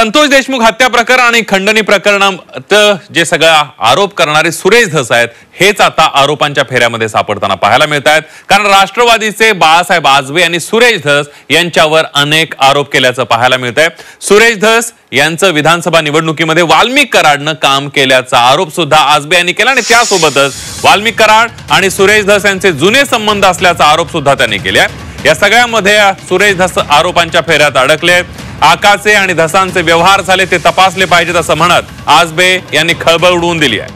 संतोष देशमुख हत्या प्रकरण आणि खंडणी प्रकरणात जे सगळा आरोप करणारे सुरेश धस आहेत हेच आता आरोपांच्या फेऱ्यामध्ये सापडताना पाहायला मिळत आहेत। कारण राष्ट्रवादीचे बाळासाहेब आजबे यांनी सुरेश धस यांच्यावर अनेक आरोप केल्याचं पाहायला मिळत आहे। सुरेश धस यांचं विधानसभा निवडणुकीमध्ये वाल्मिक कराडनं काम केल्याचा आरोप सुद्धा आजबे यांनी केला आणि त्यासोबतच वाल्मिक कराड आणि सुरेश धस यांचे जुने संबंध असल्याचा आरोप सुद्धा त्यांनी केला। या सगळ्यामध्ये सुरेश धस आरोपांच्या फेऱ्यात अडकले। आकाचे आणि धसांचे व्यवहार झाले ते तपासले पाहिजेत असं म्हणत आजबे यांनी खळबळ उडवून दिली आहे।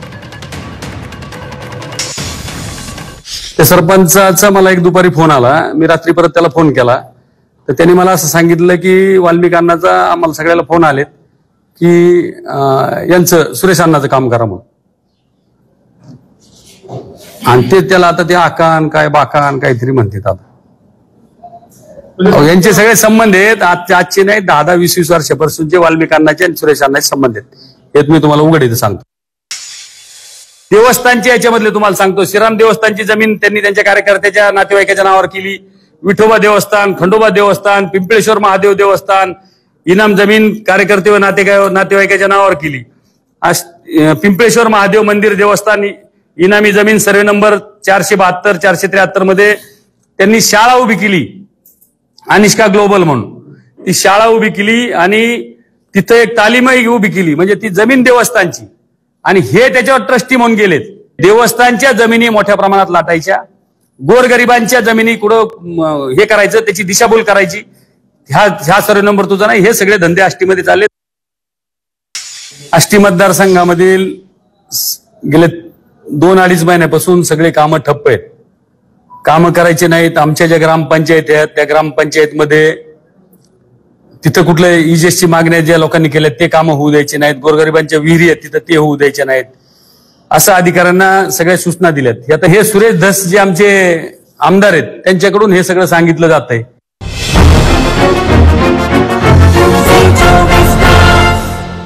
त्या सरपंचाचा मला एक दुपारी फोन आला, मी रात्री परत त्याला फोन केला तर त्यांनी मला असं सांगितलं की वाल्मिक अण्णाचा आम्हाला सगळ्याला फोन आलेत की यांचं सुरेश अण्णाचं काम करा म्हणून, आणि ते त्याला आता ते आकान काय बाकान काहीतरी म्हणतात। आता यांचे सगळे संबंध आहेत, आजचे नाही 10-20 वर्षापासून जे वाल्मिक अण्णाचे आणि सुरेश अण्णाचे संबंध आहेत हे मी तुम्हाला उघड इथं सांगतो। देवस्थानच्या याच्यामधले तुम्हाला सांगतो, श्रीराम देवस्थानची जमीन त्यांनी त्यांच्या कार्यकर्त्याच्या नातेवाईकाच्या नावावर केली, विठोबा देवस्थान, खंडोबा देवस्थान, पिंपळेश्वर महादेव देवस्थान इनाम जमीन कार्यकर्ते व नातेवाईकाच्या नावावर केली। पिंपळेश्वर महादेव मंदिर देवस्थान इनामी जमीन सर्वे नंबर 472-473 मध्ये त्यांनी शाळा उभी केली, अनिष्का ग्लोबल म्हणून ती शाळा उभी केली आणि तिथं एक तालीमही उभी केली, म्हणजे ती जमीन देवस्थानची, आणि हे त्याच्यावर ट्रस्टी म्हणून गेलेत। देवस्थानच्या जमिनी मोठ्या प्रमाणात लाटायच्या, गोरगरिबांच्या जमिनी कुठं हे करायचं, त्याची दिशाभूल करायची, ह्या सर्व नंबर तुझा नाही, हे सगळे धंदे आष्टीमध्ये चालले। आष्टी मतदारसंघामधील गेले 2-2.5 महिन्यापासून सगळे कामं ठप्प आहेत, कामं करायचे नाहीत। आमच्या ज्या ग्रामपंचायत आहेत त्या ग्रामपंचायतमध्ये तिथं कुठल्या इजेसची मागण्या ज्या लोकांनी केल्या ते कामं होऊ द्यायचे नाहीत, गोरगरिबांच्या विहिरी आहेत तिथं ते होऊ द्यायचे नाहीत, असं अधिकाऱ्यांना सगळ्या सूचना दिल्यात। आता हे सुरेश धस जे आमचे आमदार आहेत त्यांच्याकडून हे सगळं सांगितलं जात आहे।